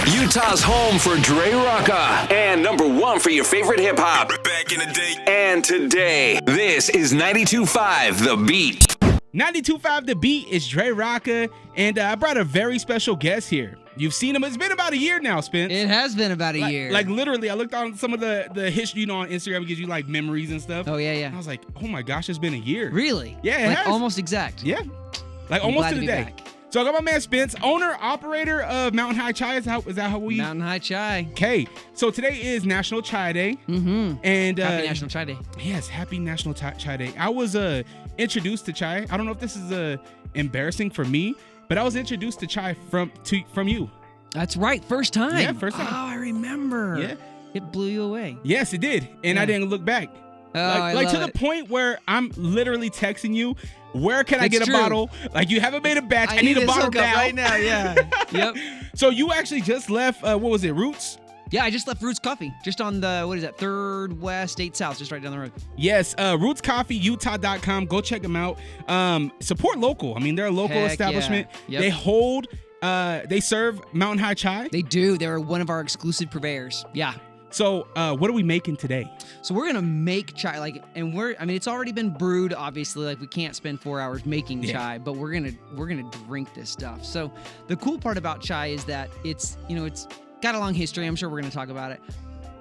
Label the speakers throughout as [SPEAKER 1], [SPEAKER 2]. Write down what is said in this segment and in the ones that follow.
[SPEAKER 1] Utah's home for Dre Rocca and number one for your favorite hip hop.
[SPEAKER 2] Back in the day.
[SPEAKER 1] And today, this is 92.5 The Beat.
[SPEAKER 3] 92.5 The Beat is Dre Rocca, and I brought a very special guest here. You've seen him. It's been about a year now, Spence.
[SPEAKER 4] It has been about a year.
[SPEAKER 3] Like literally, I looked on some of the history, on Instagram. It gives you like memories and stuff.
[SPEAKER 4] Oh, yeah.
[SPEAKER 3] And I was like, oh my gosh, it's been a year.
[SPEAKER 4] Really?
[SPEAKER 3] Yeah, it
[SPEAKER 4] like
[SPEAKER 3] has.
[SPEAKER 4] almost exact.
[SPEAKER 3] Yeah. Like
[SPEAKER 4] I'm
[SPEAKER 3] almost
[SPEAKER 4] glad
[SPEAKER 3] to
[SPEAKER 4] to
[SPEAKER 3] the
[SPEAKER 4] be
[SPEAKER 3] day.
[SPEAKER 4] back.
[SPEAKER 3] So I got my man Spence, owner, operator of Mountain High Chai. Is that how we?
[SPEAKER 4] Mountain High Chai.
[SPEAKER 3] Okay. So today is National Chai Day.
[SPEAKER 4] Mm-hmm.
[SPEAKER 3] And
[SPEAKER 4] Happy National Chai Day.
[SPEAKER 3] Yes, happy National Chai Day. I was introduced to chai. I don't know if this is embarrassing for me, but I was introduced to chai from you.
[SPEAKER 4] That's right. First time.
[SPEAKER 3] Yeah, first time.
[SPEAKER 4] Oh, I remember.
[SPEAKER 3] Yeah.
[SPEAKER 4] It blew you away.
[SPEAKER 3] Yes, it did. And I didn't look back.
[SPEAKER 4] Oh, I
[SPEAKER 3] like
[SPEAKER 4] love
[SPEAKER 3] to
[SPEAKER 4] it.
[SPEAKER 3] the point where I'm literally texting you, where can I
[SPEAKER 4] It's
[SPEAKER 3] get a
[SPEAKER 4] true.
[SPEAKER 3] bottle? Like, you haven't made a batch. I need a
[SPEAKER 4] this
[SPEAKER 3] bottle
[SPEAKER 4] hookup
[SPEAKER 3] now.
[SPEAKER 4] right now. Yeah. Yep.
[SPEAKER 3] So you actually just left, what was it, Roots?
[SPEAKER 4] Yeah, I just left Roots Coffee, just on the, 3rd West, 8 South, just right down the road.
[SPEAKER 3] Yes, rootscoffeeutah.com. Go check them out. Support local. I mean, they're a local
[SPEAKER 4] Heck
[SPEAKER 3] establishment.
[SPEAKER 4] yeah. Yep.
[SPEAKER 3] They hold, they serve Mountain High Chai.
[SPEAKER 4] They do. They're one of our exclusive purveyors. Yeah.
[SPEAKER 3] So what are we making today?
[SPEAKER 4] So we're gonna make chai, it's already been brewed, obviously, like we can't spend 4 hours making chai, but we're gonna drink this stuff. So the cool part about chai is that it's got a long history. I'm sure we're gonna talk about it.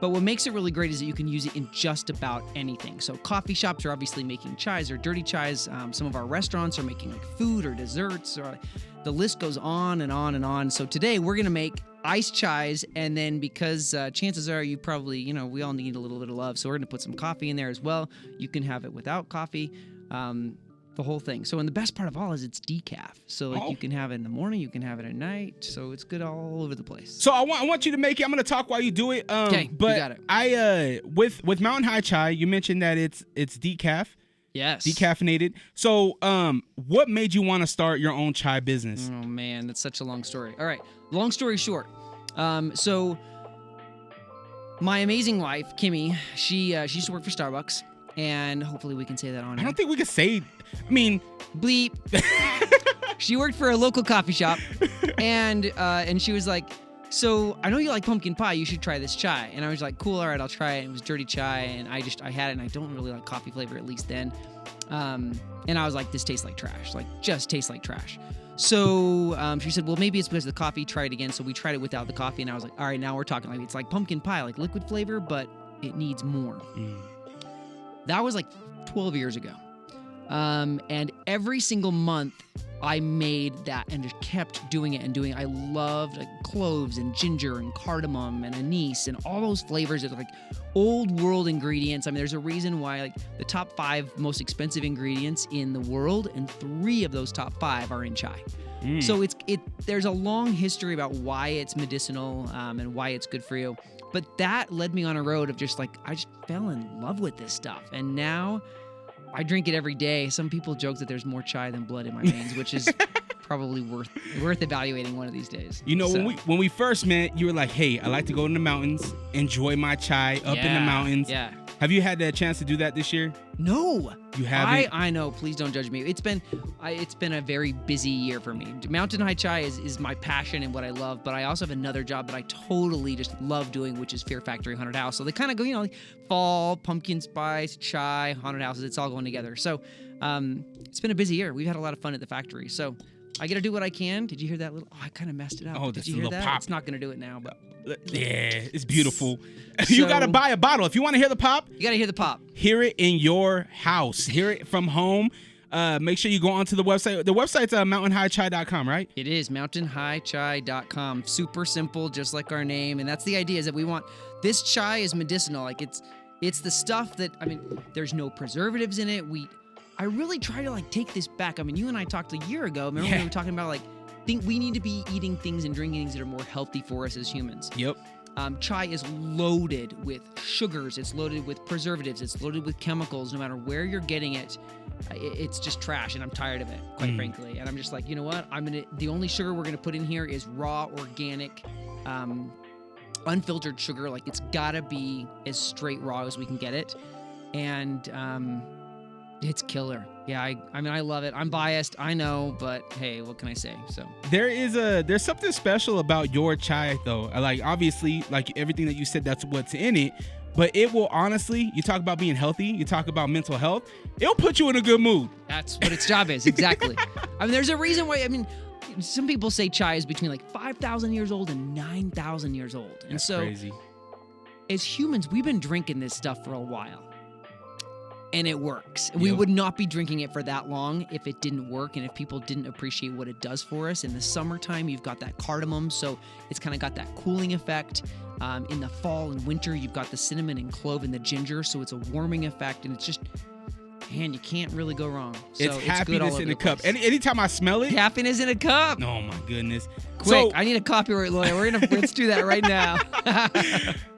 [SPEAKER 4] But what makes it really great is that you can use it in just about anything. So coffee shops are obviously making chais or dirty chais. Some of our restaurants are making like food or desserts, or the list goes on and on and on. So today we're gonna make iced chais, and then because chances are you probably, we all need a little bit of love, so we're gonna put some coffee in there as well. You can have it without coffee. The whole thing. So, and the best part of all is it's decaf. So, you can have it in the morning, you can have it at night. So, it's good all over the place.
[SPEAKER 3] So, I want you to make it. I'm going to talk while you do it.
[SPEAKER 4] Okay,
[SPEAKER 3] but
[SPEAKER 4] you got it.
[SPEAKER 3] I with Mountain High Chai, you mentioned that it's decaf,
[SPEAKER 4] Yes.
[SPEAKER 3] decaffeinated. So, what made you want to start your own chai business?
[SPEAKER 4] Oh man, that's such a long story. All right, long story short. So my amazing wife, Kimmy, she used to work for Starbucks, and hopefully we can say that on
[SPEAKER 3] I
[SPEAKER 4] air.
[SPEAKER 3] don't think we could say. I mean,
[SPEAKER 4] Bleep. She worked for a local coffee shop, and she was like, so I know you like pumpkin pie, you should try this chai. And I was like, cool, all right, I'll try it. It was dirty chai, and I had it, and I don't really like coffee flavor, at least then. And I was like, this tastes like trash, like just tastes like trash. So she said, well, maybe it's because of the coffee, try it again. So we tried it without the coffee, and I was like, all right, now we're talking. Like, it's like pumpkin pie, like liquid flavor, but it needs more. That was like 12 years ago. And every single month I made that and just kept doing it and doing it. I loved like cloves and ginger and cardamom and anise and all those flavors that are like old world ingredients. I mean, there's a reason why like the top 5 most expensive ingredients in the world, and 3 of those top 5 are in chai. So there's a long history about why it's medicinal and why it's good for you. But that led me on a road of just like, I just fell in love with this stuff. And now I drink it every day. Some people joke that there's more chai than blood in my veins, which is probably worth evaluating one of these days.
[SPEAKER 3] When we first met, you were like, hey, I like to go in the mountains, enjoy my chai up in the mountains.
[SPEAKER 4] Yeah.
[SPEAKER 3] Have you had the chance to do that this year?
[SPEAKER 4] No.
[SPEAKER 3] You haven't?
[SPEAKER 4] I know. Please don't judge me. It's been a very busy year for me. Mountain High Chai is my passion and what I love, but I also have another job that I totally just love doing, which is Fear Factory Haunted House. So they kind of go, like fall, pumpkin spice, chai, haunted houses. It's all going together. So it's been a busy year. We've had a lot of fun at the factory. So I got to do what I can. Did you hear that little? Oh, I kind of messed it up.
[SPEAKER 3] Oh,
[SPEAKER 4] did
[SPEAKER 3] that's
[SPEAKER 4] you
[SPEAKER 3] a
[SPEAKER 4] hear
[SPEAKER 3] little
[SPEAKER 4] that?
[SPEAKER 3] pop.
[SPEAKER 4] It's not going to do it now, but
[SPEAKER 3] Yeah, it's beautiful. You got to buy a bottle. If you want to hear the pop,
[SPEAKER 4] you got to hear the pop.
[SPEAKER 3] Hear it in your house. Hear it from home. Make sure you go onto the website. The website's mountainhighchai.com, right?
[SPEAKER 4] It is mountainhighchai.com. Super simple, just like our name. And that's the idea, is that we want this chai is medicinal. Like it's the stuff that, there's no preservatives in it. I really try to take this back. You and I talked a year ago. Remember we were talking about think we need to be eating things and drinking things that are more healthy for us as humans.
[SPEAKER 3] Yep.
[SPEAKER 4] Chai is loaded with sugars. It's loaded with preservatives. It's loaded with chemicals. No matter where you're getting it, it's just trash, and I'm tired of it, quite frankly. And I'm just like, you know what? The only sugar we're gonna put in here is raw, organic, unfiltered sugar. It's gotta be as straight raw as we can get it. And It's killer. Yeah, I mean, I love it. I'm biased, I know, but hey, what can I say? So
[SPEAKER 3] There's something special about your chai though. Like obviously, like everything that you said, that's what's in it. But it will honestly, you talk about being healthy, you talk about mental health, it'll put you in a good mood.
[SPEAKER 4] that's what its job is. Exactly. I mean, there's a reason why. I mean, some people say chai is between like 5,000 years old and 9,000 years old, and
[SPEAKER 3] That's
[SPEAKER 4] so
[SPEAKER 3] crazy.
[SPEAKER 4] as humans, we've been drinking this stuff for a while. And it works. We
[SPEAKER 3] Yep.
[SPEAKER 4] would not be drinking it for that long if it didn't work and if people didn't appreciate what it does for us. In the summertime, you've got that cardamom, so it's kind of got that cooling effect. In the fall and winter, you've got the cinnamon and clove and the ginger, so it's a warming effect, and it's just, man, you can't really go wrong. So
[SPEAKER 3] It's
[SPEAKER 4] good
[SPEAKER 3] happiness
[SPEAKER 4] all over
[SPEAKER 3] in
[SPEAKER 4] the
[SPEAKER 3] a cup.
[SPEAKER 4] place.
[SPEAKER 3] Anytime I smell it,
[SPEAKER 4] Happiness in a cup.
[SPEAKER 3] oh my goodness.
[SPEAKER 4] Quick, I need a copyright lawyer. Let's do that right now.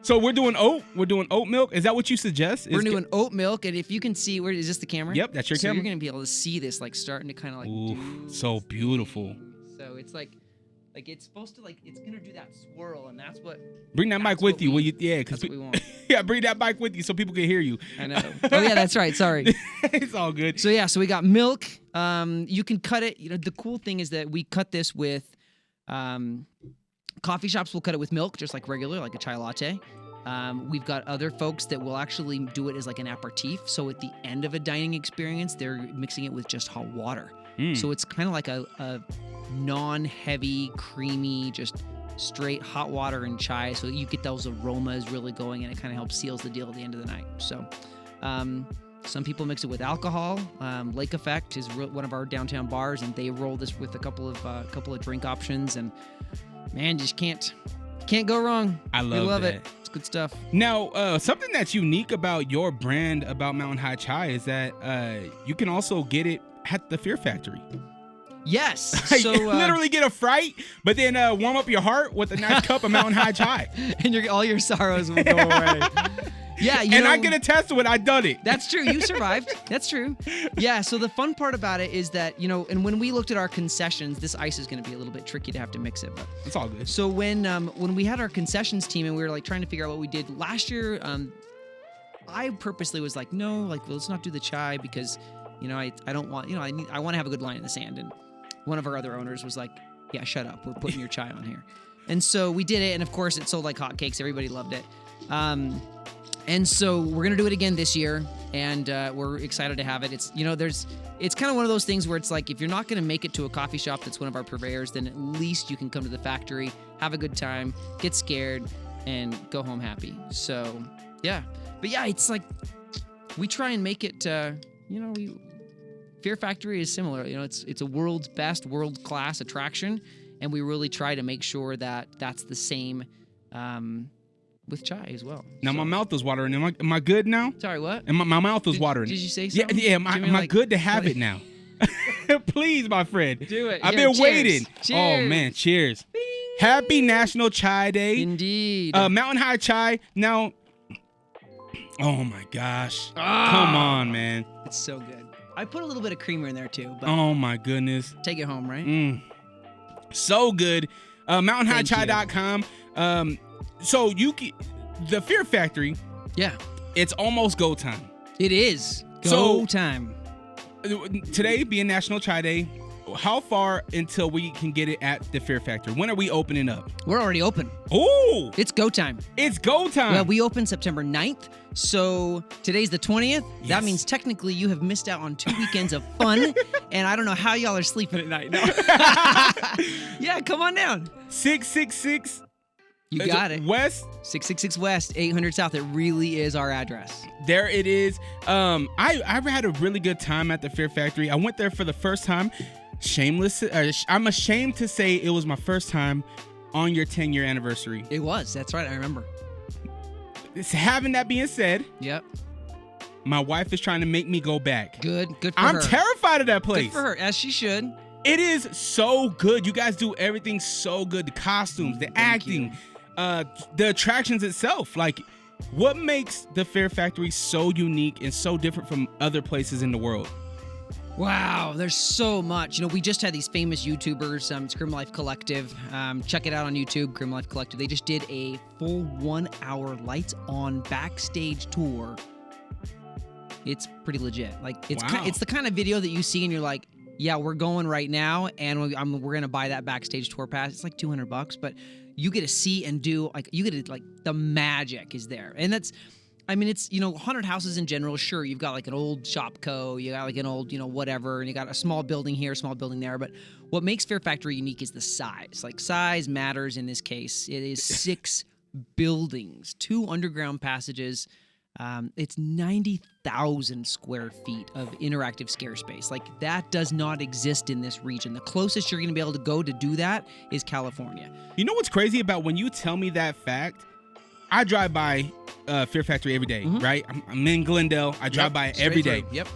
[SPEAKER 3] So we're doing oat milk. Is that what you suggest?
[SPEAKER 4] We're doing oat milk, and if you can see, where is this the camera?
[SPEAKER 3] Yep, that's your
[SPEAKER 4] so
[SPEAKER 3] camera.
[SPEAKER 4] you're gonna be able to see this, like starting to kind of like.
[SPEAKER 3] Ooh, so beautiful.
[SPEAKER 4] So it's like it's supposed to it's gonna do that swirl, and that's what.
[SPEAKER 3] Bring that mic
[SPEAKER 4] That's
[SPEAKER 3] with
[SPEAKER 4] what
[SPEAKER 3] you,
[SPEAKER 4] we-
[SPEAKER 3] will you? Yeah, because
[SPEAKER 4] That's what we want.
[SPEAKER 3] yeah, bring that mic with you so people can hear you.
[SPEAKER 4] I know. Oh yeah, that's right. Sorry.
[SPEAKER 3] It's all good.
[SPEAKER 4] So yeah, so we got milk. You can cut it. You know, the cool thing is that we cut this with. Coffee shops will cut it with milk, just like regular, like a chai latte. We've got other folks that will actually do it as like an aperitif. So at the end of a dining experience, they're mixing it with just hot water. So it's kind of like a non-heavy, creamy, just straight hot water and chai. So you get those aromas really going, and it kind of helps seals the deal at the end of the night. So some people mix it with alcohol. Lake Effect is one of our downtown bars, and they roll this with a couple of drink options. And man, just can't go wrong.
[SPEAKER 3] I
[SPEAKER 4] We
[SPEAKER 3] love
[SPEAKER 4] it.
[SPEAKER 3] that.
[SPEAKER 4] It's good stuff.
[SPEAKER 3] Now, something that's unique about your brand, about Mountain High Chai, is that you can also get it at the Fear Factory.
[SPEAKER 4] Yes. So
[SPEAKER 3] Literally get a fright, but then warm up your heart with a nice cup of Mountain High Chai.
[SPEAKER 4] and all your sorrows will go away. Yeah,
[SPEAKER 3] And I can attest to it. I done it.
[SPEAKER 4] That's true. You survived. That's true. Yeah. So the fun part about it is that, and when we looked at our concessions, this ice is going to be a little bit tricky to have to mix it, but
[SPEAKER 3] It's all good.
[SPEAKER 4] so when we had our concessions team and we were like trying to figure out what we did last year, I purposely was like, no, well, let's not do the chai because, I don't want, I want to have a good line in the sand. And one of our other owners was like, yeah, shut up. We're putting your chai on here. And so we did it. And of course it sold like hotcakes. Everybody loved it. And so we're gonna do it again this year, and we're excited to have it. It's it's kind of one of those things where it's like if you're not gonna make it to a coffee shop that's one of our purveyors, then at least you can come to the factory, have a good time, get scared, and go home happy. So yeah, but yeah, it's like we try and make it. Fear Factory is similar. It's a world's best, world-class attraction, and we really try to make sure that that's the same. With chai as well.
[SPEAKER 3] Now
[SPEAKER 4] So-
[SPEAKER 3] my mouth is watering. Am I good now?
[SPEAKER 4] Sorry, what?
[SPEAKER 3] And my mouth is watering.
[SPEAKER 4] Did you say
[SPEAKER 3] Yeah,
[SPEAKER 4] something?
[SPEAKER 3] yeah. Am I good to have it now? Please, my friend.
[SPEAKER 4] Do it.
[SPEAKER 3] I've
[SPEAKER 4] Yeah,
[SPEAKER 3] been
[SPEAKER 4] cheers.
[SPEAKER 3] waiting. Oh
[SPEAKER 4] Cheers.
[SPEAKER 3] man, cheers. Happy National Chai Day.
[SPEAKER 4] Indeed.
[SPEAKER 3] Mountain High Chai. Now, oh my gosh. Come on, man.
[SPEAKER 4] It's so good. I put a little bit of creamer in there too, but
[SPEAKER 3] Oh my goodness.
[SPEAKER 4] take it home, right?
[SPEAKER 3] So good. MountainHighChai.com. So the Fear Factory,
[SPEAKER 4] Yeah,
[SPEAKER 3] it's almost go time.
[SPEAKER 4] it is. Go
[SPEAKER 3] So-
[SPEAKER 4] time.
[SPEAKER 3] Today being National Chai Day, how far until we can get it at the Fear Factory? When are we opening up?
[SPEAKER 4] We're already open.
[SPEAKER 3] Oh,
[SPEAKER 4] It's go time.
[SPEAKER 3] it's go time.
[SPEAKER 4] Well, we open September 9th, so today's the 20th.
[SPEAKER 3] Yes.
[SPEAKER 4] That means technically you have missed out on 2 weekends of fun, and I don't know how y'all are sleeping at night. No. Yeah, come on down.
[SPEAKER 3] 666
[SPEAKER 4] You got it.
[SPEAKER 3] West.
[SPEAKER 4] 666 West, 800 South. It really is our address.
[SPEAKER 3] There it is. I've had a really good time at the Fear Factory. I went there for the first time. I'm ashamed to say it was my first time on your 10-year anniversary.
[SPEAKER 4] It was. That's right. I remember.
[SPEAKER 3] Having that being said,
[SPEAKER 4] Yep.
[SPEAKER 3] my wife is trying to make me go back.
[SPEAKER 4] Good for
[SPEAKER 3] I'm
[SPEAKER 4] her.
[SPEAKER 3] terrified of that place.
[SPEAKER 4] Good for her, as she should.
[SPEAKER 3] It is so good. You guys do everything so good. The costumes, the acting, the attractions itself. Like, what makes the Fear Factory so unique and so different from other places in the world?
[SPEAKER 4] Wow, there's so much. We just had these famous YouTubers. It's Grim Life Collective. Check it out on YouTube, Grim Life Collective. They just did a full 1 hour lights on backstage tour It's pretty legit. Like it's
[SPEAKER 3] Wow.
[SPEAKER 4] it's the kind of video that you see and you're like, yeah, we're going right now, and we're gonna buy that backstage tour pass. It's like $200, but you get to see and do like you get to like the magic is there, and that's. I mean, it's, haunted houses in general, sure, you've got like an old Shopco, you got like an old, whatever, and you got a small building here, a small building there. But what makes Fear Factory unique is the size. Like, size matters in this case. It is 6 buildings, 2 underground passages. It's 90,000 square feet of interactive scare space. Like, that does not exist in this region. The closest you're going to be able to go to do that is California.
[SPEAKER 3] You know what's crazy about when you tell me that fact? I drive by Fear Factory every day, right? I'm in Glendale. I drive by it every day.
[SPEAKER 4] Yep.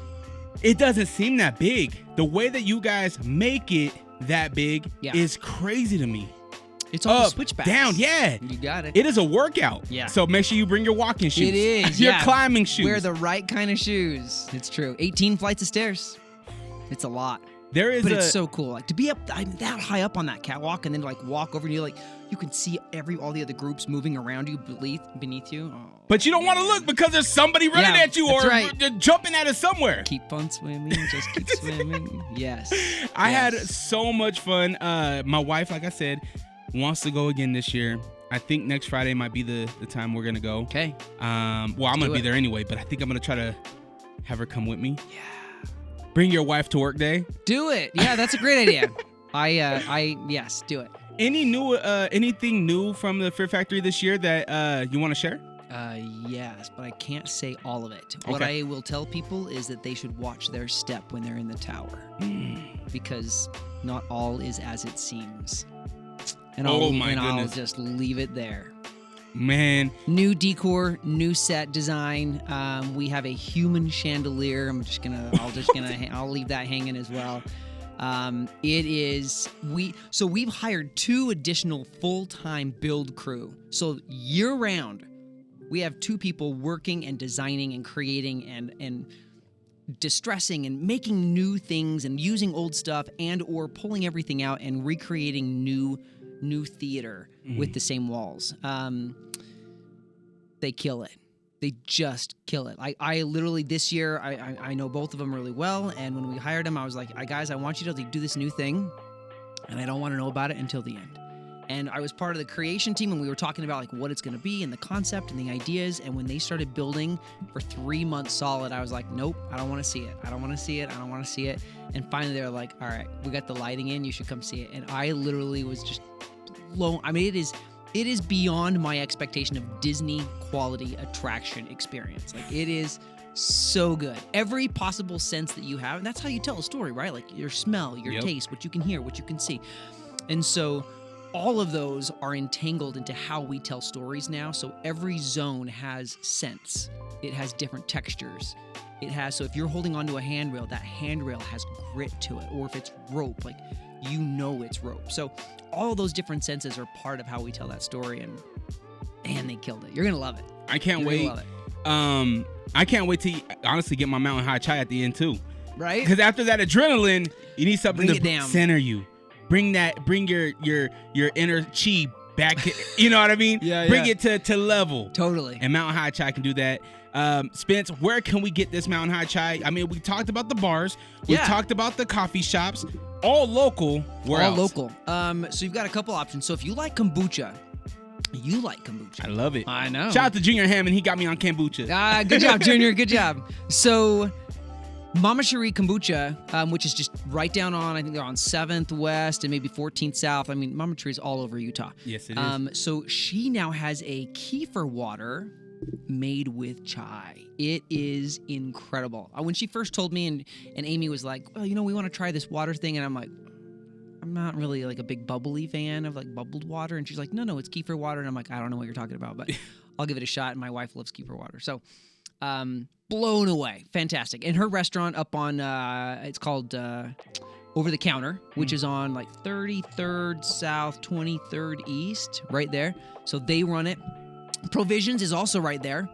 [SPEAKER 3] It doesn't seem that big. The way that you guys make it that big is crazy to me.
[SPEAKER 4] It's all the
[SPEAKER 3] Up,
[SPEAKER 4] switchbacks.
[SPEAKER 3] down, yeah.
[SPEAKER 4] You got it.
[SPEAKER 3] It is a workout.
[SPEAKER 4] Yeah.
[SPEAKER 3] So make sure you bring your walking shoes.
[SPEAKER 4] It is.
[SPEAKER 3] Your
[SPEAKER 4] yeah.
[SPEAKER 3] climbing shoes.
[SPEAKER 4] Wear the right kind of shoes. It's true. 18 flights of stairs. It's a lot.
[SPEAKER 3] There is
[SPEAKER 4] But it's so cool. Like to be up that high up on that catwalk and then like walk over and you can see all the other groups moving around you beneath you. Oh,
[SPEAKER 3] but you don't want to look because there's somebody running
[SPEAKER 4] Yeah,
[SPEAKER 3] at you
[SPEAKER 4] that's
[SPEAKER 3] or
[SPEAKER 4] right.
[SPEAKER 3] jumping at us somewhere.
[SPEAKER 4] keep on swimming. Just keep swimming. Yes.
[SPEAKER 3] I had
[SPEAKER 4] Yes.
[SPEAKER 3] so much fun. My wife, like I said, wants to go again this year. I think next Friday might be the time we're gonna go.
[SPEAKER 4] Okay.
[SPEAKER 3] Well, I'm gonna
[SPEAKER 4] do
[SPEAKER 3] be
[SPEAKER 4] it.
[SPEAKER 3] there anyway, but I think I'm gonna try to have her come with me. Yeah. Bring your wife to work day.
[SPEAKER 4] Do it. Yeah, that's a great idea. Yes, do it.
[SPEAKER 3] Anything new from the Fear Factory this year that you want to share?
[SPEAKER 4] Yes, but I can't say all of it. What
[SPEAKER 3] Okay.
[SPEAKER 4] I will tell people is that they should watch their step when they're in the tower, because not all is as it seems. And
[SPEAKER 3] Oh my
[SPEAKER 4] I'll
[SPEAKER 3] goodness.
[SPEAKER 4] just leave it there.
[SPEAKER 3] Man,
[SPEAKER 4] New decor, new set design. We have a human chandelier. I'll leave that hanging as well. We've hired 2 additional full-time build crew. So year round, we have 2 people working and designing and creating and distressing and making new things and using old stuff and or pulling everything out and recreating new theater with the same walls. They kill it. They just kill it. I literally this year, I know both of them really well. And when we hired them, I was like, guys, I want you to do this new thing. And I don't want to know about it until the end. And I was part of the creation team and we were talking about like what it's going to be and the concept and the ideas. And when they started building for 3 months solid, I was like, nope, I don't want to see it. I don't want to see it. I don't want to see it. And finally they're like, all right, we got the lighting in. You should come see it. And I literally was just blown. I mean, it is beyond my expectation of Disney quality attraction experience. Like it is so good. Every possible sense that you have. And that's how you tell a story, right? Like your smell, your taste, what you can hear, what you can see. And so all of those are entangled into how we tell stories now. So every zone has scents. It has different textures. So if you're holding onto a handrail, that handrail has grit to it. Or if it's rope, like it's rope. So all of those different senses are part of how we tell that story. And man, they killed it. You're gonna love it.
[SPEAKER 3] I can't
[SPEAKER 4] You're
[SPEAKER 3] wait.
[SPEAKER 4] gonna love it.
[SPEAKER 3] I can't wait to honestly get my Mountain High Chai at the end too.
[SPEAKER 4] Right?
[SPEAKER 3] Because after that adrenaline, you need something
[SPEAKER 4] Bring
[SPEAKER 3] to
[SPEAKER 4] it down.
[SPEAKER 3] center you. Bring your inner chi back. You know what I mean?
[SPEAKER 4] Yeah,
[SPEAKER 3] Bring
[SPEAKER 4] yeah.
[SPEAKER 3] it to level.
[SPEAKER 4] Totally.
[SPEAKER 3] And Mountain High Chai can do that. Spence, where can we get this Mountain High Chai? I mean, we talked about the bars. We
[SPEAKER 4] Yeah.
[SPEAKER 3] talked about the coffee shops. All local. Where
[SPEAKER 4] all
[SPEAKER 3] else?
[SPEAKER 4] local. So you've got a couple options. So if you like kombucha,
[SPEAKER 3] I love it.
[SPEAKER 4] I know.
[SPEAKER 3] Shout out to Junior Hammond. He got me on kombucha.
[SPEAKER 4] Good job, Junior. Good job. So, Mama Cherie Kombucha, which is just right down on, I think they're on 7th West and maybe 14th South. I mean, Mama Cherie's all over Utah.
[SPEAKER 3] Yes, it is.
[SPEAKER 4] So she now has a kefir water made with chai. It is incredible. When she first told me, and Amy was like, well, we want to try this water thing. And I'm like, I'm not really like a big bubbly fan of like bubbled water. And she's like, no, it's kefir water. And I'm like, I don't know what you're talking about, but I'll give it a shot. And my wife loves kefir water. So, blown away. Fantastic. And her restaurant up on, it's called Over the Counter, which is on like 33rd South, 23rd East, right there. So they run it. Provisions is also right there,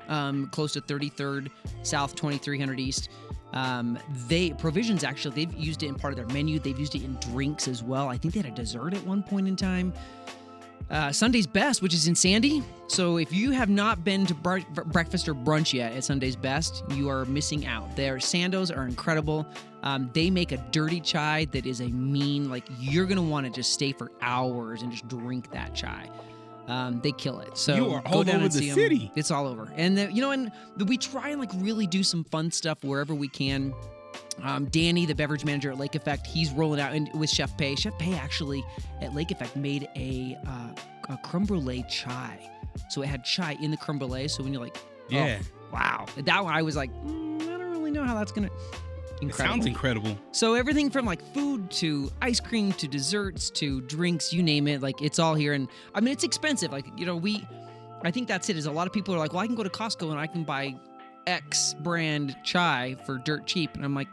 [SPEAKER 4] close to 33rd South, 2300 East. Provisions, actually, they've used it in part of their menu. They've used it in drinks as well. I think they had a dessert at one point in time. Sunday's Best, which is in Sandy. So if you have not been to breakfast or brunch yet at Sunday's Best, you are missing out. Their Sandos are incredible. They make a dirty chai that is like you're going to want to just stay for hours and just drink that chai. They kill it. So
[SPEAKER 3] You are
[SPEAKER 4] go
[SPEAKER 3] all
[SPEAKER 4] down
[SPEAKER 3] over
[SPEAKER 4] and
[SPEAKER 3] the
[SPEAKER 4] see 'em.
[SPEAKER 3] city.
[SPEAKER 4] It's all over. And we try and like really do some fun stuff wherever we can. Danny, the beverage manager at Lake Effect, he's rolling out with Chef Pei. Chef Pei actually at Lake Effect made a creme brulee chai. So it had chai in the creme brulee. So when you're like,
[SPEAKER 3] Yeah.
[SPEAKER 4] oh, wow. That one I was like, I don't really know how that's going to...
[SPEAKER 3] It sounds incredible.
[SPEAKER 4] So everything from like food to ice cream to desserts to drinks, you name it, like it's all here. And I mean, it's expensive. Like, I think that's it, is a lot of people are like, well, I can go to Costco and I can buy X brand chai for dirt cheap. And I'm like,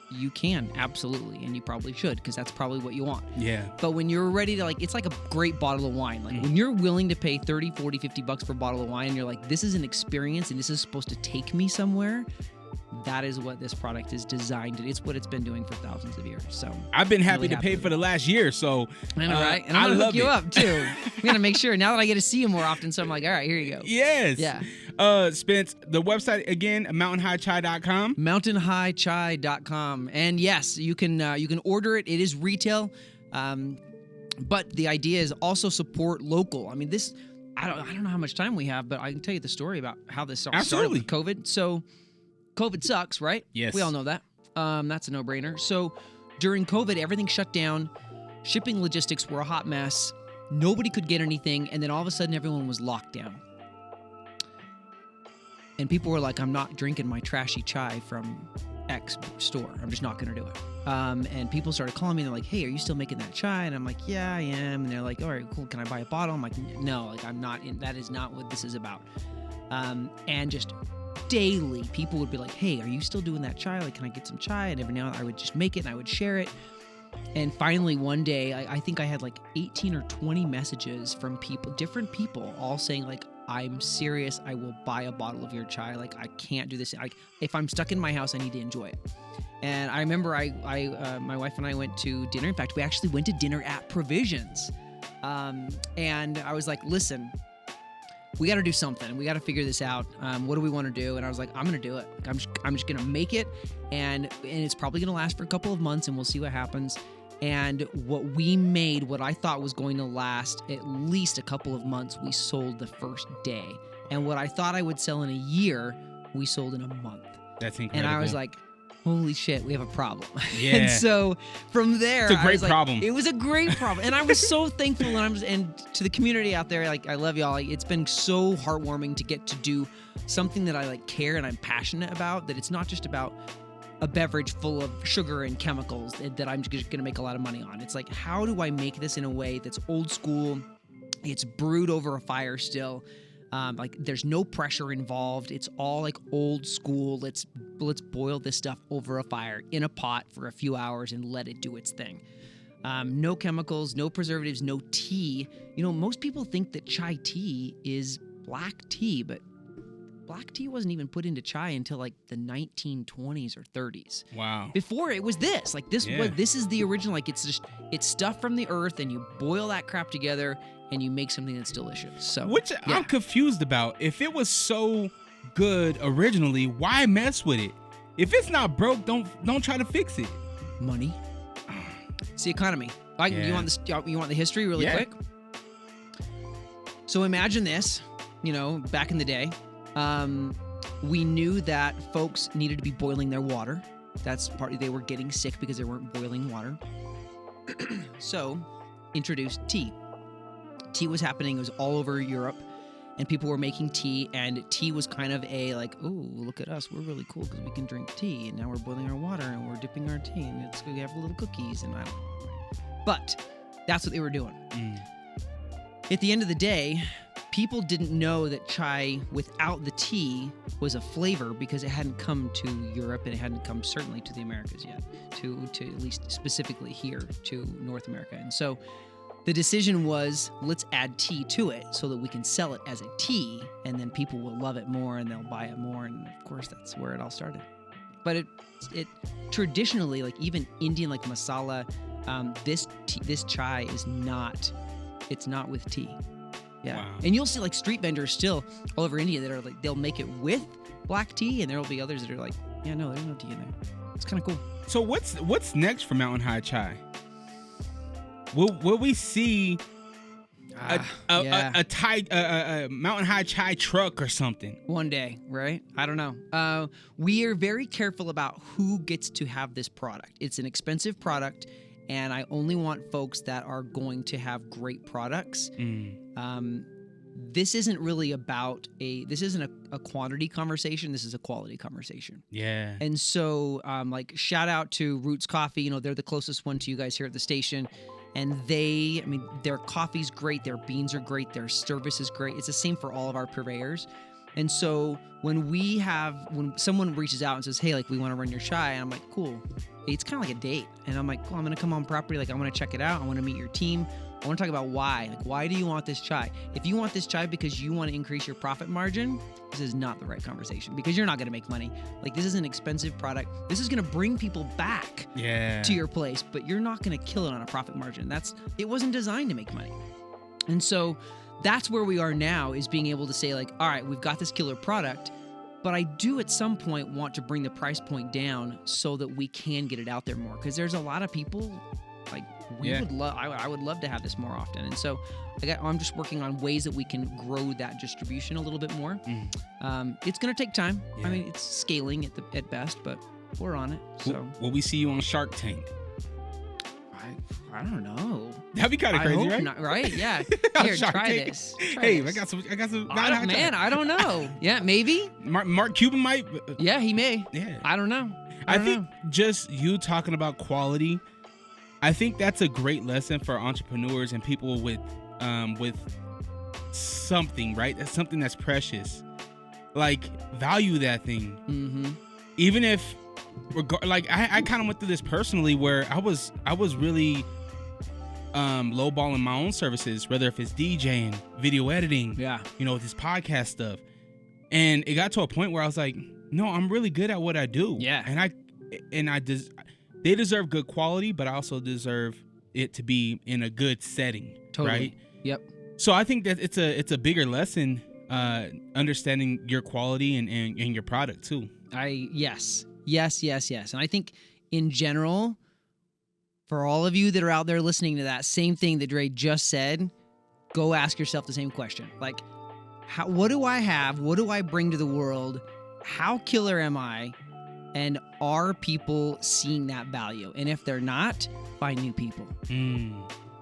[SPEAKER 4] you can, absolutely. And you probably should, because that's probably what you want.
[SPEAKER 3] Yeah.
[SPEAKER 4] But when you're ready to it's like a great bottle of wine. Like when you're willing to pay 30, 40, 50 bucks for a bottle of wine, and you're like, this is an experience and this is supposed to take me somewhere. That is what this product is designed to do. It's what it's been doing for thousands of years. So
[SPEAKER 3] I've been happy
[SPEAKER 4] really
[SPEAKER 3] to pay
[SPEAKER 4] happy.
[SPEAKER 3] for the last year, so
[SPEAKER 4] I know, right? And
[SPEAKER 3] I
[SPEAKER 4] I'm gonna
[SPEAKER 3] love
[SPEAKER 4] hook you
[SPEAKER 3] it.
[SPEAKER 4] up too. I'm gonna make sure now that I get to see you more often. So I'm like, all right, here you go.
[SPEAKER 3] Yes.
[SPEAKER 4] Yeah.
[SPEAKER 3] Spence, the website again, mountainhighchai.com.
[SPEAKER 4] mountainhighchai.com. And yes, you can order it. It is retail. But the idea is also support local. I mean, this I don't know how much time we have, but I can tell you the story about how this started
[SPEAKER 3] Absolutely.
[SPEAKER 4] with COVID. So COVID sucks, right?
[SPEAKER 3] Yes.
[SPEAKER 4] We all know that. That's a no-brainer. So during COVID, everything shut down. Shipping logistics were a hot mess. Nobody could get anything. And then all of a sudden, everyone was locked down. And people were like, I'm not drinking my trashy chai from X store. I'm just not going to do it. And people started calling me. And they're like, hey, are you still making that chai? And I'm like, yeah, I am. And they're like, all right, cool. Can I buy a bottle? I'm like, no, like I'm not in. That is not what this is about. And just daily, people would be like, hey, are you still doing that chai? Like, can I get some chai? And every now and then I would just make it and I would share it. And finally, one day, I think I had like 18 or 20 messages from people, different people, all saying like, I'm serious. I will buy a bottle of your chai. Like, I can't do this. If I'm stuck in my house, I need to enjoy it. And I remember my wife and I went to dinner. In fact, we actually went to dinner at Provisions. And I was like, listen, we got to do something. We got to figure this out. What do we want to do? And I was like, I'm going to do it. Like, I'm just going to make it. And it's probably going to last for a couple of months and we'll see what happens. And what we made, what I thought was going to last at least a couple of months, we sold the first day. And what I thought I would sell in a year, we sold in a month.
[SPEAKER 3] That's incredible.
[SPEAKER 4] And I was like, holy shit, we have a problem.
[SPEAKER 3] Yeah.
[SPEAKER 4] And so from there,
[SPEAKER 3] It's a great
[SPEAKER 4] I was like,
[SPEAKER 3] problem.
[SPEAKER 4] It was a great problem. And I was so thankful. And to the community out there, like, I love y'all. Like, it's been so heartwarming to get to do something that I like care and I'm passionate about, that it's not just about a beverage full of sugar and chemicals that I'm just going to make a lot of money on. It's like, how do I make this in a way that's old school? It's brewed over a fire still. Like, there's no pressure involved. It's all like old school. Let's boil this stuff over a fire in a pot for a few hours and let it do its thing. No chemicals, no preservatives, no tea. You know, most people think that chai tea is black tea, but black tea wasn't even put into chai until like the 1920s or 30s.
[SPEAKER 3] wow.
[SPEAKER 4] Before it was this. Like, this
[SPEAKER 3] Yeah.
[SPEAKER 4] was this is the original. Like, it's stuff from the earth, and you boil that crap together and you make something that's delicious. So
[SPEAKER 3] Which
[SPEAKER 4] yeah.
[SPEAKER 3] I'm confused about. If it was so good originally, why mess with it? If it's not broke, don't try to fix it.
[SPEAKER 4] Money. It's the economy. Like,
[SPEAKER 3] Yeah.
[SPEAKER 4] you want the history really
[SPEAKER 3] Yeah.
[SPEAKER 4] quick? So imagine this, back in the day, we knew that folks needed to be boiling their water. That's partly they were getting sick because they weren't boiling water. So introduced tea. Tea was happening. It was all over Europe. And people were making tea, and tea was kind of a like, oh, look at us, we're really cool because we can drink tea, and now we're boiling our water and we're dipping our tea, and we have little cookies, and I don't know. But that's what they were doing. At the end of the day, people didn't know that chai without the tea was a flavor because it hadn't come to Europe, and it hadn't come certainly to the Americas yet, to at least specifically here to North America. And so the decision was, let's add tea to it so that we can sell it as a tea, and then people will love it more and they'll buy it more. And of course, that's where it all started. But it traditionally, like even Indian, like masala, this chai is not It's not with tea. Yeah.
[SPEAKER 3] Wow.
[SPEAKER 4] And you'll see like street vendors still all over India that are like, they'll make it with black tea, and there will be others that are like, yeah, no, there's no tea in there. It's kind of cool.
[SPEAKER 3] So what's next for Mountain High Chai? Will we see a Mountain High Chai truck or something?
[SPEAKER 4] One day, right? I don't know. We are very careful about who gets to have this product. It's an expensive product, and I only want folks that are going to have great products. This isn't really about this isn't a quantity conversation. This is a quality conversation.
[SPEAKER 3] Yeah.
[SPEAKER 4] And so, like, shout out to Roots Coffee. You know, they're the closest one to you guys here at the station. And their coffee's great. Their beans are great. Their service is great. It's the same for all of our purveyors. And so when someone reaches out and says, hey, like, we want to run your chai, and I'm like, cool. It's kind of like a date. And I'm like, cool, I'm going to come on property. Like, I want to check it out. I want to meet your team. I want to talk about why. Like, why do you want this chai? If you want this chai because you want to increase your profit margin, this is not the right conversation, because you're not going to make money. Like, this is an expensive product. This is going to bring people back to your place, but you're not going to kill it on a profit margin. It wasn't designed to make money. And so that's where we are now, is being able to say, like, all right, we've got this killer product, but I do at some point want to bring the price point down so that we can get it out there more, because there's a lot of people, like, I would love to have this more often. And so I'm just working on ways that we can grow that distribution a little bit more. It's going to take time.
[SPEAKER 3] Yeah.
[SPEAKER 4] I mean, it's scaling at best, but we're on it. So
[SPEAKER 3] will we see you on Shark Tank?
[SPEAKER 4] I don't know.
[SPEAKER 3] That'd be kind of crazy, right?
[SPEAKER 4] Not, right? Yeah. Here,
[SPEAKER 3] Shark
[SPEAKER 4] try
[SPEAKER 3] Tank.
[SPEAKER 4] this.
[SPEAKER 3] Hey,
[SPEAKER 4] this.
[SPEAKER 3] I got some.
[SPEAKER 4] I don't know. Yeah, maybe.
[SPEAKER 3] Mark Cuban might.
[SPEAKER 4] Yeah, he may.
[SPEAKER 3] Yeah.
[SPEAKER 4] I don't know.
[SPEAKER 3] I think just you talking about quality, I think that's a great lesson for entrepreneurs and people with something, right? That's something that's precious. Like, value that thing.
[SPEAKER 4] Mm-hmm.
[SPEAKER 3] Even if, like, I kind of went through this personally, where I was really lowballing my own services, whether if it's DJing, video editing, with this podcast stuff. And it got to a point where I was like, no, I'm really good at what I do.
[SPEAKER 4] Yeah.
[SPEAKER 3] They deserve good quality, but I also deserve it to be in a good setting.
[SPEAKER 4] Totally.
[SPEAKER 3] Right?
[SPEAKER 4] Yep.
[SPEAKER 3] So I think that it's a bigger lesson, understanding your quality and your product too.
[SPEAKER 4] Yes. And I think in general, for all of you that are out there listening to that same thing that Dre just said, go ask yourself the same question. Like, what do I have? What do I bring to the world? How killer am I? And are people seeing that value? And if they're not, find new people.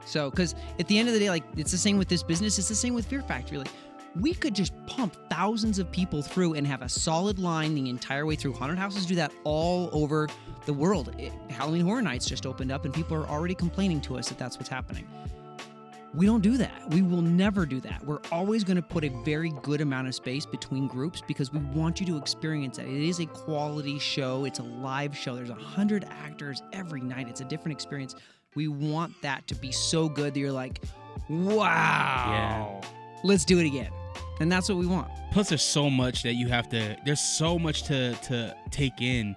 [SPEAKER 4] So, because at the end of the day, like, it's the same with this business. It's the same with Fear Factory. Like, we could just pump thousands of people through and have a solid line the entire way through. Haunted houses do that all over the world. Halloween Horror Nights just opened up, and people are already complaining to us that that's what's happening. We don't do that. We will never do that. We're always going to put a very good amount of space between groups, because we want you to experience it. It is a quality show. It's a live show. There's 100 actors every night. It's a different experience. We want that to be so good that you're like, wow, let's do it again. And that's what we want.
[SPEAKER 3] Plus, there's so much that there's so much to take in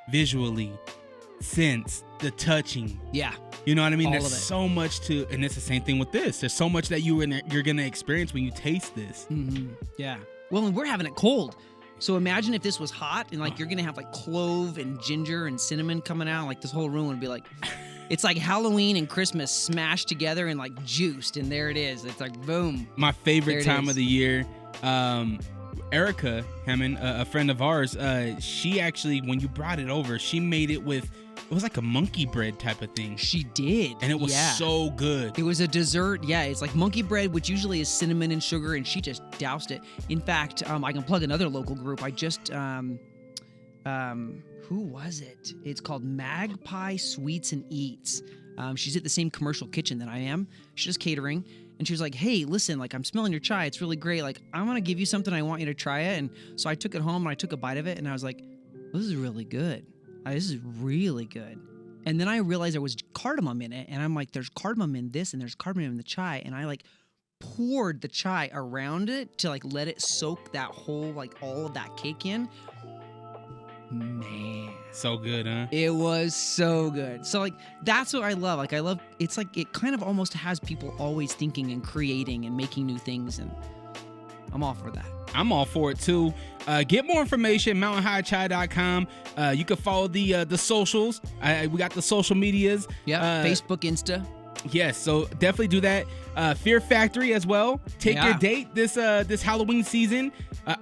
[SPEAKER 3] visually, sense, the touching.
[SPEAKER 4] Yeah.
[SPEAKER 3] You know what I mean?
[SPEAKER 4] All
[SPEAKER 3] There's
[SPEAKER 4] of it.
[SPEAKER 3] so much and it's the same thing with this. There's so much that you're going to experience when you taste this.
[SPEAKER 4] Mm-hmm. Yeah. Well, and we're having it cold. So imagine if this was hot and, like, you're going to have, like, clove and ginger and cinnamon coming out. Like, this whole room would be like, it's like Halloween and Christmas smashed together and, like, juiced. And there it is. It's like, boom.
[SPEAKER 3] My favorite time
[SPEAKER 4] is.
[SPEAKER 3] of the year, Erica Hammond, a friend of ours, she actually, when you brought it over, she made it with, it was like a monkey bread type of thing.
[SPEAKER 4] She did.
[SPEAKER 3] And it was so good.
[SPEAKER 4] It was a dessert. Yeah, it's like monkey bread, which usually is cinnamon and sugar, and she just doused it. In fact, I can plug another local group. I just, who was it? It's called Magpie Sweets and Eats. She's at the same commercial kitchen that I am. She does catering. And she was like, hey, listen, like, I'm smelling your chai. It's really great. Like, I'm going to give you something. I want you to try it. And so I took it home and I took a bite of it. And I was like, this is really good. This is really good. And then I realized there was cardamom in it. And I'm like, there's cardamom in this and there's cardamom in the chai. And I, like, poured the chai around it to, like, let it soak that whole, like, all of that cake in. Man.
[SPEAKER 3] So good, huh?
[SPEAKER 4] It was so good. So like that's what I love. Like I love it's like it kind of almost has people always thinking and creating and making new things, and I'm all for that.
[SPEAKER 3] I'm all for it too. Get more information, mountainhighchai.com. You can follow the socials. We got the social medias.
[SPEAKER 4] Yeah, Facebook, Insta.
[SPEAKER 3] Yes, so definitely do that. Fear Factory as well. Take your date this Halloween season.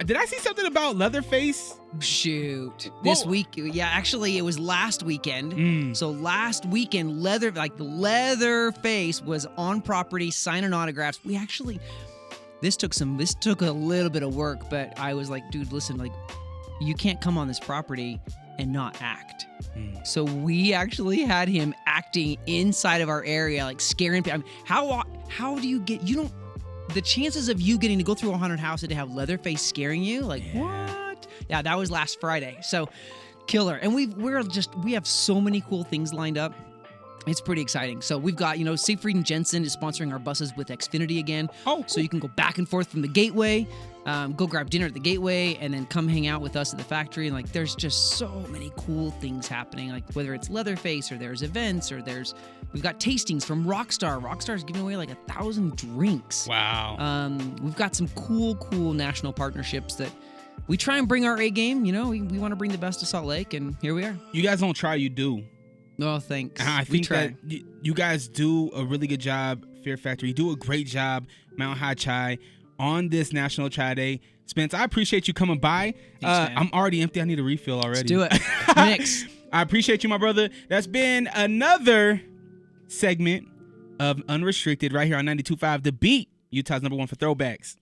[SPEAKER 3] Did I see something about Leatherface?
[SPEAKER 4] Shoot. This
[SPEAKER 3] Whoa.
[SPEAKER 4] week, yeah, actually it was last weekend. So last weekend, Leatherface was on property signing autographs. This took a little bit of work, but I was like, dude, listen, like you can't come on this property and not act. So we actually had him acting inside of our area, like scaring people. I mean, how do you get, the chances of you getting to go through a haunted house and to have Leatherface scaring you, like what? Yeah, that was last Friday. So killer. And we have so many cool things lined up. It's pretty exciting. So we've got, Siegfried and Jensen is sponsoring our buses with Xfinity again.
[SPEAKER 3] Oh, cool.
[SPEAKER 4] So you can go back and forth from the Gateway, go grab dinner at the Gateway, and then come hang out with us at the factory. And like, there's just so many cool things happening. Like whether it's Leatherface or there's events or we've got tastings from Rockstar. Rockstar's giving away like 1,000 drinks.
[SPEAKER 3] Wow.
[SPEAKER 4] We've got some cool national partnerships that we try and bring our A game. We want to bring the best to Salt Lake, and here we are.
[SPEAKER 3] You guys don't try, you do.
[SPEAKER 4] Oh, thanks.
[SPEAKER 3] I think that you guys do a really good job, Fear Factory. You do a great job, Mount High Chai, on this National Chai Day. Spence, I appreciate you coming by.
[SPEAKER 4] Thanks, man.
[SPEAKER 3] I'm already empty. I need a refill already.
[SPEAKER 4] Let's do it. Mix.
[SPEAKER 3] I appreciate you, my brother. That's been another segment of Unrestricted right here on 92.5 The Beat, Utah's #1 for throwbacks.